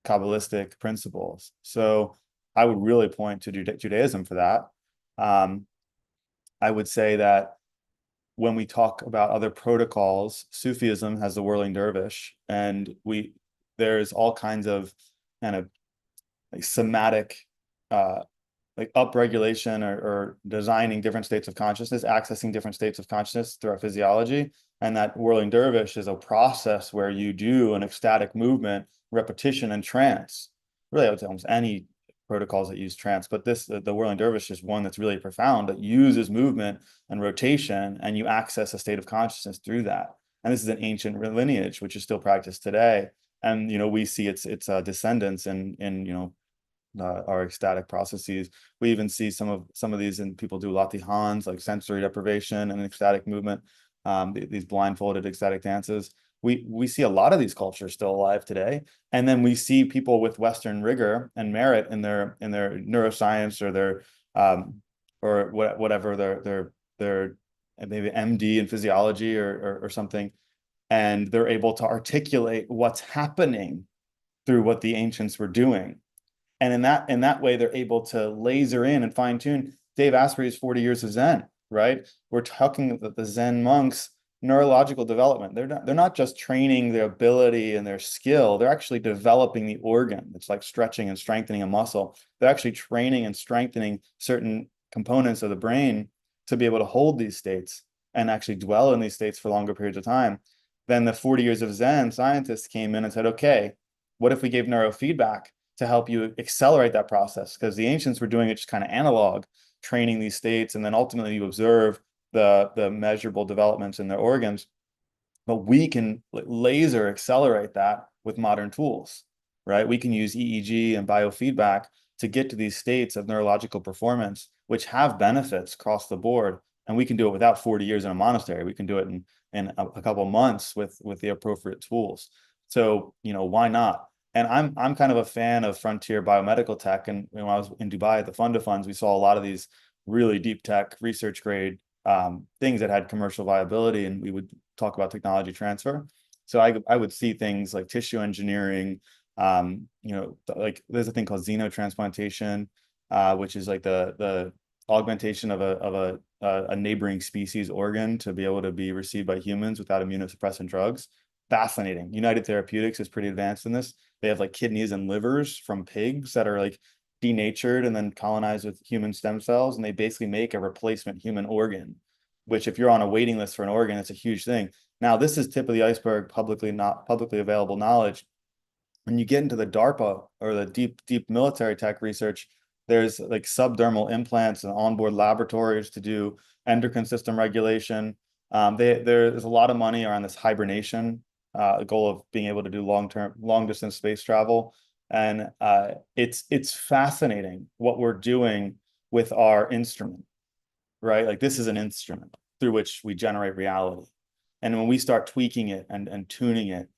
B: Kabbalistic principles. So I would really point to Judaism for that. I would say that when we talk about other protocols, Sufism has the whirling dervish, and there's all kinds of kind of like somatic like upregulation or designing different states of consciousness, accessing different states of consciousness through our physiology. And that whirling dervish is a process where you do an ecstatic movement, repetition, and trance. Really, I would say almost any protocols that use trance, but the whirling dervish is one that's really profound, that uses movement and rotation, and you access a state of consciousness through that. And this is an ancient lineage, which is still practiced today. And, we see its descendants in our ecstatic processes. We even see some of these, and people do latihans, like sensory deprivation and ecstatic movement, these blindfolded ecstatic dances. We see a lot of these cultures still alive today. And then we see people with Western rigor and merit in their neuroscience or their or whatever their maybe MD in physiology or something, and they're able to articulate what's happening through what the ancients were doing. And in that way, they're able to laser in and fine tune. Dave Asprey's 40 years of Zen, right? We're talking about the Zen monks' neurological development. They're not just training their ability and their skill. They're actually developing the organ. It's like stretching and strengthening a muscle. They're actually training and strengthening certain components of the brain to be able to hold these states and actually dwell in these states for longer periods of time. Then the 40 years of Zen scientists came in and said, okay, what if we gave neurofeedback to help you accelerate that process? Because the ancients were doing it just kind of analog, training these states, and then ultimately you observe the measurable developments in their organs. But we can laser accelerate that with modern tools, right? We can use EEG and biofeedback to get to these states of neurological performance, which have benefits across the board. And we can do it without 40 years in a monastery. We can do it in a couple of months with the appropriate tools. So, why not? And I'm kind of a fan of frontier biomedical tech. And when I was in Dubai at the Fund of Funds, we saw a lot of these really deep tech research grade things that had commercial viability, and we would talk about technology transfer. So I would see things like tissue engineering, like there's a thing called xenotransplantation, which is like the augmentation of a neighboring species organ to be able to be received by humans without immunosuppressant drugs. Fascinating. United Therapeutics is pretty advanced in this. They have like kidneys and livers from pigs that are like denatured and then colonized with human stem cells, and they basically make a replacement human organ, which if you're on a waiting list for an organ, it's a huge thing. Now, this is tip of the iceberg, not publicly available knowledge. When you get into the DARPA or the deep military tech research, there's like subdermal implants and onboard laboratories to do endocrine system regulation. There's a lot of money around this hibernation, goal of being able to do long distance space travel. And it's fascinating what we're doing with our instrument, right? Like this is an instrument through which we generate reality. And when we start tweaking it and tuning it,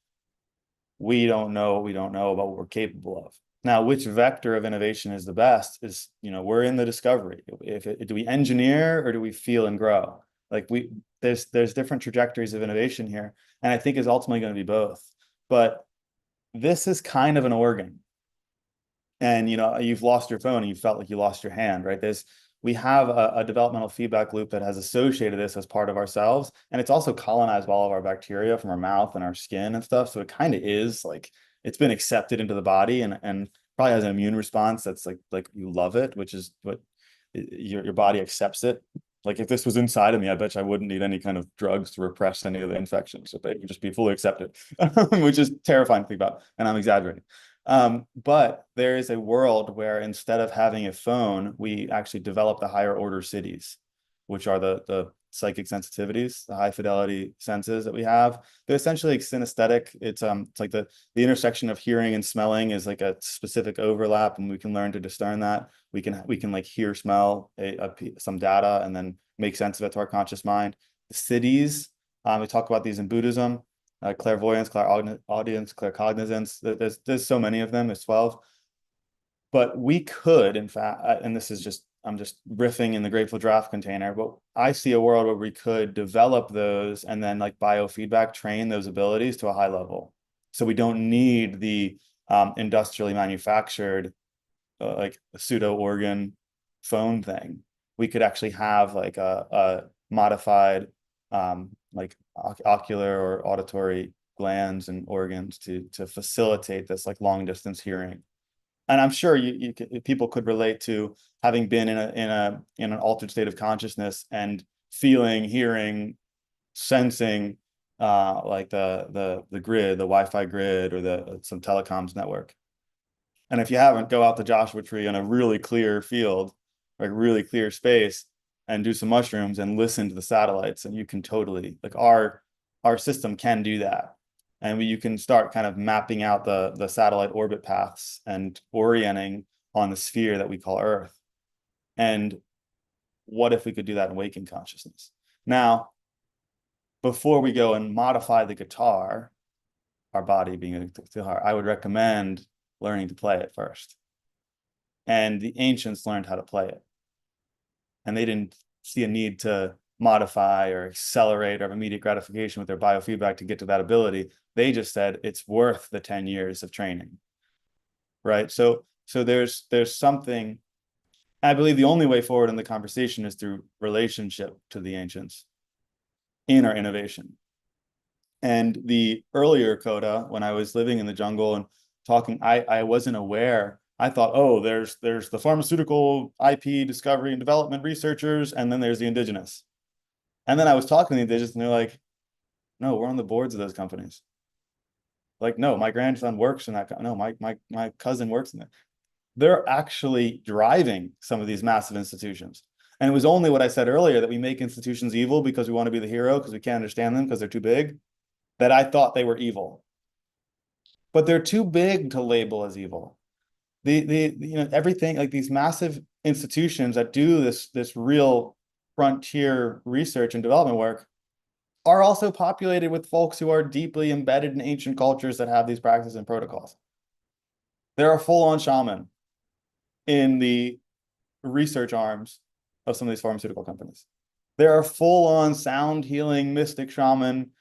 B: we don't know about what we're capable of. Now, which vector of innovation is the best is, we're in the discovery. Do we engineer or do we feel and grow? Like there's different trajectories of innovation here, and I think is ultimately going to be both. But this is kind of an organ, and you've lost your phone and you felt like you lost your hand, right? We have a developmental feedback loop that has associated this as part of ourselves, and it's also colonized all of our bacteria from our mouth and our skin and stuff. So it kind of is like it's been accepted into the body, and probably has an immune response that's like you love it, which is what your body accepts it. Like if this was inside of me, I bet you I wouldn't need any kind of drugs to repress any of the infections. So it would just be fully accepted, which is terrifying to think about. And I'm exaggerating. But there is a world where instead of having a phone, we actually develop the higher order cities, which are the psychic sensitivities, the high fidelity senses that we have. They're essentially like synesthetic. It's like the intersection of hearing and smelling is like a specific overlap, and we can learn to discern that. We can like hear, smell some data and then make sense of it to our conscious mind. The cities, we talk about these in Buddhism. Clairvoyance, clairaudience, claircognizance. There's so many of them. There's 12. But we could, in fact, and this is just, I'm just riffing in the Grateful Draft container, but I see a world where we could develop those and then like biofeedback train those abilities to a high level. So we don't need the industrially manufactured like a pseudo organ phone thing. We could actually have like a modified like ocular or auditory glands and organs to facilitate this like long distance hearing. And I'm sure people could relate to having been in an altered state of consciousness and feeling, hearing, sensing like the grid, the Wi-Fi grid, or some telecoms network. And if you haven't, go out to Joshua Tree in a really clear field, like really clear space, and do some mushrooms and listen to the satellites, and you can totally like our system can do that. And you can start kind of mapping out the satellite orbit paths and orienting on the sphere that we call Earth. And what if we could do that in waking consciousness? Now, before we go and modify the guitar, our body being a guitar, I would recommend learning to play it first. And the ancients learned how to play it. And they didn't see a need to modify or accelerate or have immediate gratification with their biofeedback to get to that ability. They just said it's worth the 10 years of training, right? So there's something, I believe the only way forward in the conversation is through relationship to the ancients in our innovation. And the earlier Kodah, when I was living in the jungle and talking, I wasn't aware. I thought, oh, there's the pharmaceutical IP discovery and development researchers, and then there's the indigenous. And then I was talking to the indigenous, and they're like, no, we're on the boards of those companies. Like, no, my grandson works in that. No, my cousin works in that. They're actually driving some of these massive institutions. And it was only what I said earlier, that we make institutions evil because we want to be the hero, because we can't understand them because they're too big, that I thought they were evil. But they're too big to label as evil. Everything, like these massive institutions that do this real frontier research and development work, are also populated with folks who are deeply embedded in ancient cultures that have these practices and protocols. There are full-on shaman in the research arms of some of these pharmaceutical companies. There are full-on sound healing mystic shaman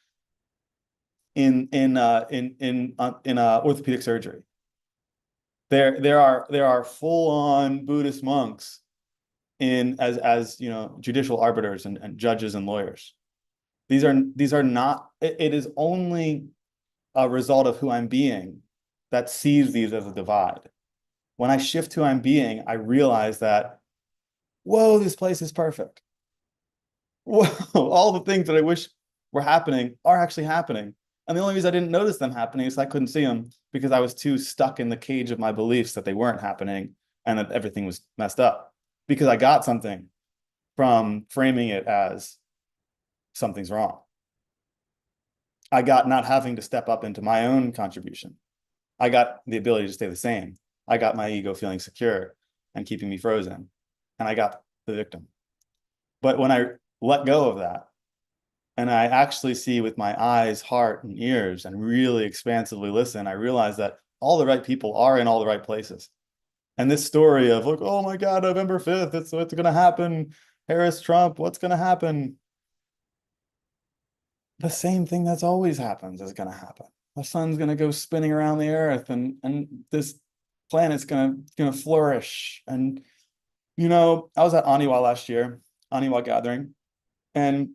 B: in orthopedic surgery. There are full-on Buddhist monks as judicial arbiters and judges and lawyers. These are not. It is only a result of who I'm being that sees these as a divide. When I shift who I'm being, I realize that, whoa, this place is perfect. Whoa, all the things that I wish were happening are actually happening. And the only reason I didn't notice them happening is I couldn't see them because I was too stuck in the cage of my beliefs that they weren't happening and that everything was messed up. Because I got something from framing it as something's wrong. I got not having to step up into my own contribution. I got the ability to stay the same. I got my ego feeling secure and keeping me frozen. And I got the victim. But when I let go of that, and I actually see with my eyes, heart, and ears, and really expansively listen, I realize that all the right people are in all the right places. And this story of like, oh my God, November 5th, it's what's going to happen. Harris, Trump, what's going to happen? The same thing that's always happens is going to happen. The sun's going to go spinning around the earth, and this planet's going to flourish. And I was at Aniwa last year, Aniwa gathering, and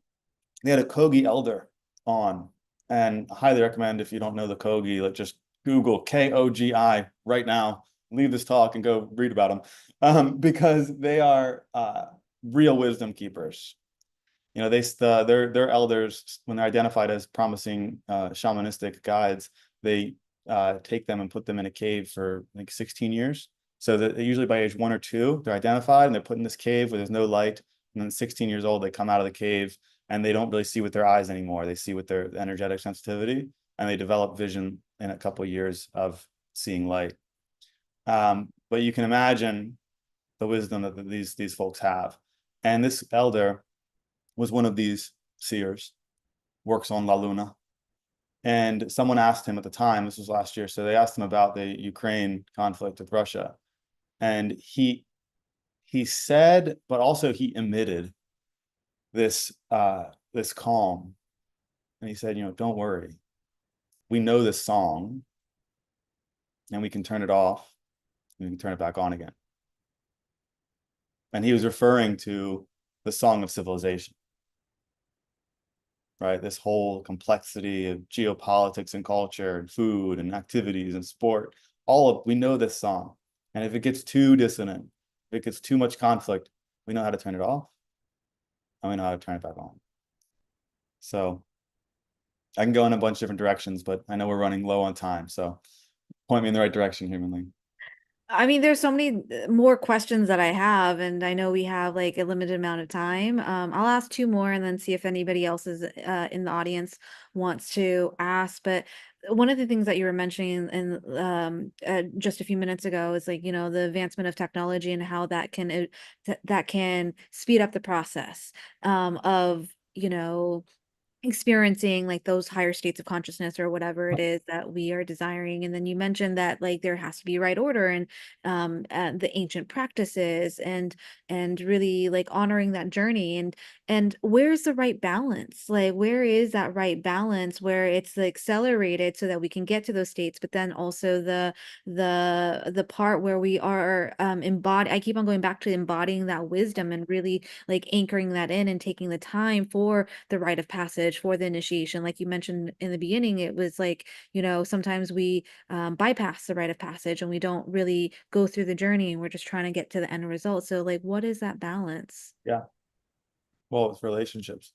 B: they had a Kogi elder on. And I highly recommend, if you don't know the Kogi, like just Google Kogi right now, leave this talk and go read about them, because they are real wisdom keepers. Their elders, when they're identified as promising shamanistic guides, they take them and put them in a cave for like 16 years. So that usually by age 1 or 2, they're identified and they're put in this cave where there's no light. And then 16 years old, they come out of the cave and they don't really see with their eyes anymore. They see with their energetic sensitivity, and they develop vision in a couple of years of seeing light. But you can imagine the wisdom that these folks have. And this elder was one of these seers, works on La Luna. And someone asked him at the time, this was last year, so they asked him about the Ukraine conflict with Russia. And he said, but also he emitted this calm. And he said, don't worry. We know this song, and we can turn it off, and we can turn it back on again. And he was referring to the Song of Civilization. Right? This whole complexity of geopolitics and culture and food and activities and sport, we know this song. And if it gets too dissonant, if it gets too much conflict, we know how to turn it off, and we know how to turn it back on. So I can go in a bunch of different directions, but I know we're running low on time. So point me in the right direction, Humanly.
C: I mean, there's so many more questions that I have, and I know we have like a limited amount of time. I'll ask two more and then see if anybody else is in the audience wants to ask. But one of the things that you were mentioning in just a few minutes ago is like, the advancement of technology and how that can speed up the process of, experiencing like those higher states of consciousness or whatever it is that we are desiring. And then you mentioned that like there has to be right order and the ancient practices and really like honoring that journey, and where's the right balance, like where is that right balance where it's accelerated so that we can get to those states, but then also the part where we are I keep on going back to embodying that wisdom and really like anchoring that in and taking the time for the rite of passage, for the initiation. Like you mentioned in the beginning, it was like, sometimes we bypass the rite of passage and we don't really go through the journey, and we're just trying to get to the end result. So like, what is that balance?
B: Yeah. Well, it's relationships.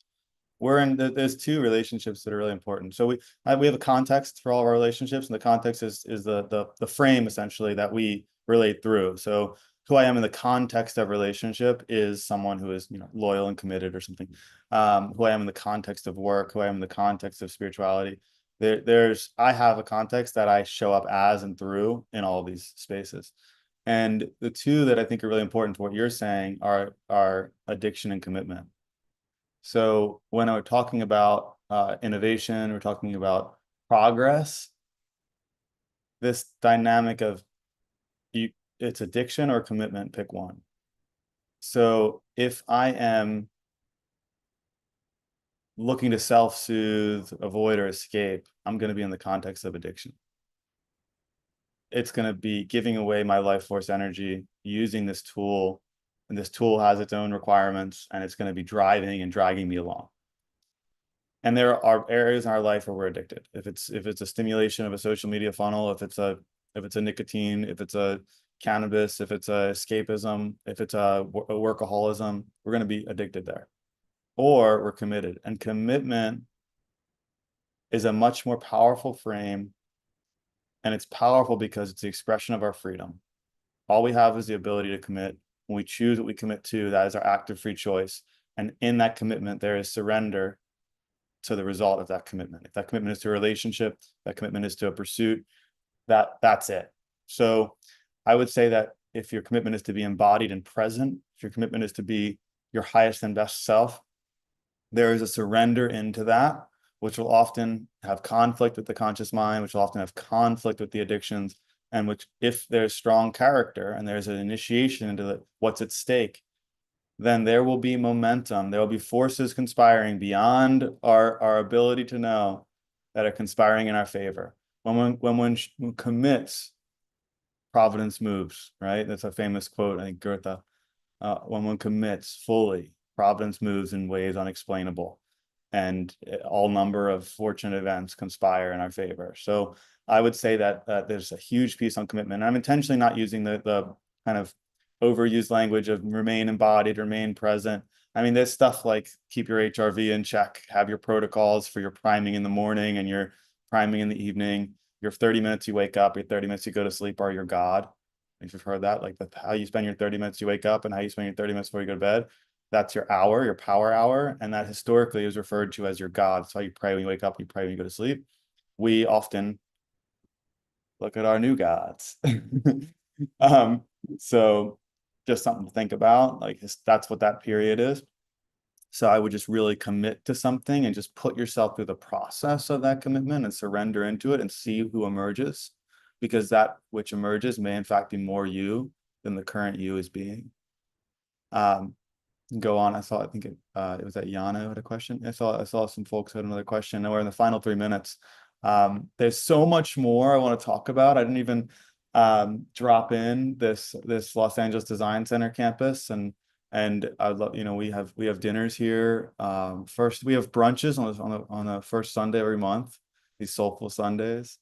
B: There's two relationships that are really important. So we have a context for all of our relationships, and the context is the frame essentially that we relate through. So who I am in the context of relationship is someone who is loyal and committed or something. Who I am in the context of work, who I am in the context of spirituality. I have a context that I show up as and through in all of these spaces. And the two that I think are really important to what you're saying are addiction and commitment. So when we're talking about innovation, we're talking about progress, this dynamic of it's addiction or commitment, pick one. So if I am looking to self-soothe, avoid, or escape, I'm going to be in the context of addiction. It's going to be giving away my life force energy, using this tool, and this tool has its own requirements, and it's going to be driving and dragging me along. And there are areas in our life where we're addicted. If it's a stimulation of a social media funnel, if it's a nicotine, if it's a cannabis, if it's a escapism, if it's a workaholism, we're going to be addicted there. Or we're committed. And commitment is a much more powerful frame. And it's powerful because it's the expression of our freedom. All we have is the ability to commit. When we choose what we commit to, that is our active free choice. And in that commitment, there is surrender to the result of that commitment. If that commitment is to a relationship, that commitment is to a pursuit, that's it. So I would say that if your commitment is to be embodied and present, if your commitment is to be your highest and best self, there is a surrender into that which will often have conflict with the conscious mind, which will often have conflict with the addictions, and which, if there's strong character and there's an initiation into what's at stake, then there will be momentum. There will be forces conspiring beyond our ability to know that are conspiring in our favor. When one commits, providence moves, right? That's a famous quote, I think Goethe. When one commits fully, providence moves in ways unexplainable, and all number of fortunate events conspire in our favor. So I would say that there's a huge piece on commitment. And I'm intentionally not using the kind of overused language of remain embodied, remain present. I mean, there's stuff like keep your HRV in check, have your protocols for your priming in the morning and your priming in the evening. Your 30 minutes you wake up, your 30 minutes you go to sleep are your God. If you've heard that, like how you spend your 30 minutes you wake up and how you spend your 30 minutes before you go to bed, that's your hour, your power hour. And that historically is referred to as your God. That's why you pray when you wake up, you pray when you go to sleep. We often look at our new gods. So just something to think about. Like that's what that period is. So I would just really commit to something and just put yourself through the process of that commitment and surrender into it and see who emerges, because that which emerges may in fact be more you than the current you is being. Go on. I think it was that Yana who had a question. I saw some folks who had another question. And we're in the final 3 minutes. There's so much more I want to talk about. I didn't even drop in this Los Angeles Design Center campus, and I love, we have dinners here. First we have brunches on the first Sunday every month, these soulful Sundays.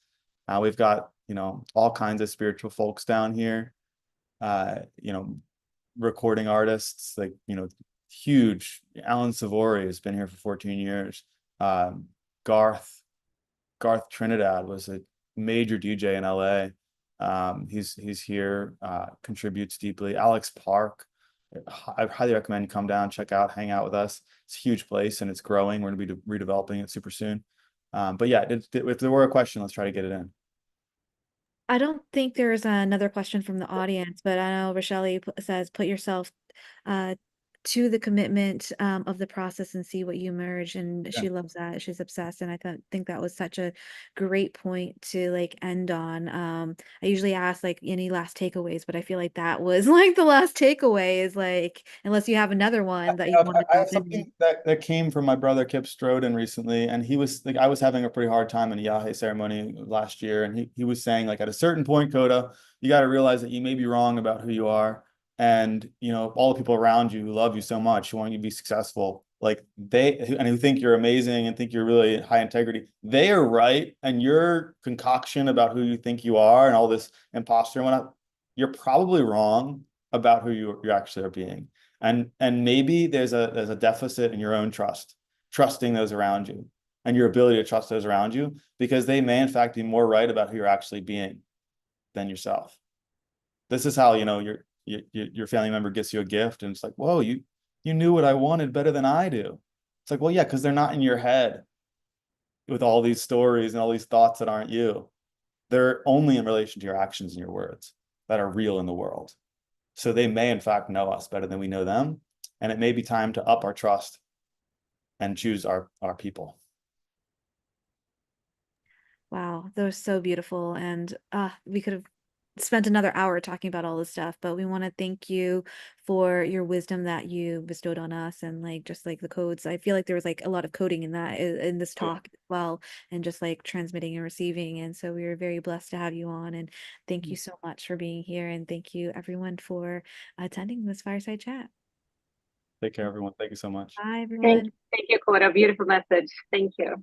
B: We've got all kinds of spiritual folks down here. Recording artists, like huge. Alan Savory has been here for 14 years. Garth Trinidad was a major DJ in LA. He's here, contributes deeply. Alex Park, I highly recommend you come down, check out, hang out with us. It's a huge place and it's growing. We're going to be redeveloping it super soon. But yeah, if there were a question, let's try to get it in.
C: I don't think there's another question from the audience, but I know Rochelle says, put yourself to the commitment of the process and see what you emerge. And
B: Yeah.
C: she loves that. She's obsessed. And I think that was such a great point to like end on. I usually ask like any last takeaways, but I feel like that was like the last takeaway is like, unless you have another one that you want to
B: I
C: drop
B: have
C: in.
B: something that came from my brother Kip Stroden recently, and he was like, I was having a pretty hard time in a Yahe ceremony last year, and he was saying, like, at a certain point, Kodah, you got to realize that you may be wrong about who you are, and all the people around you who love you so much, who want you to be successful, like who think you're amazing and think you're really high integrity, they are right, and your concoction about who you think you are and all this imposter and whatnot, you're probably wrong about who you actually are being. And maybe there's a deficit in your own trusting those around you and your ability to trust those around you, because they may in fact be more right about who you're actually being than yourself. This is how your family member gets you a gift and it's like, whoa, you knew what I wanted better than I do. It's like, well, yeah, because they're not in your head with all these stories and all these thoughts that aren't you. They're only in relation to your actions and your words that are real in the world. So they may in fact know us better than we know them. And it may be time to up our trust and choose our people.
C: Wow, that was so beautiful. And we could have spent another hour talking about all this stuff, but we want to thank you for your wisdom that you bestowed on us and like just like the codes. I feel like there was like a lot of coding in that in this talk as well, and just like transmitting and receiving. And so we were very blessed to have you on. And thank you so much for being here. And thank you everyone for attending this fireside chat.
B: Take care, everyone. Thank you so much.
C: Bye, everyone.
A: Thank you, Kodah. Beautiful message. Thank you.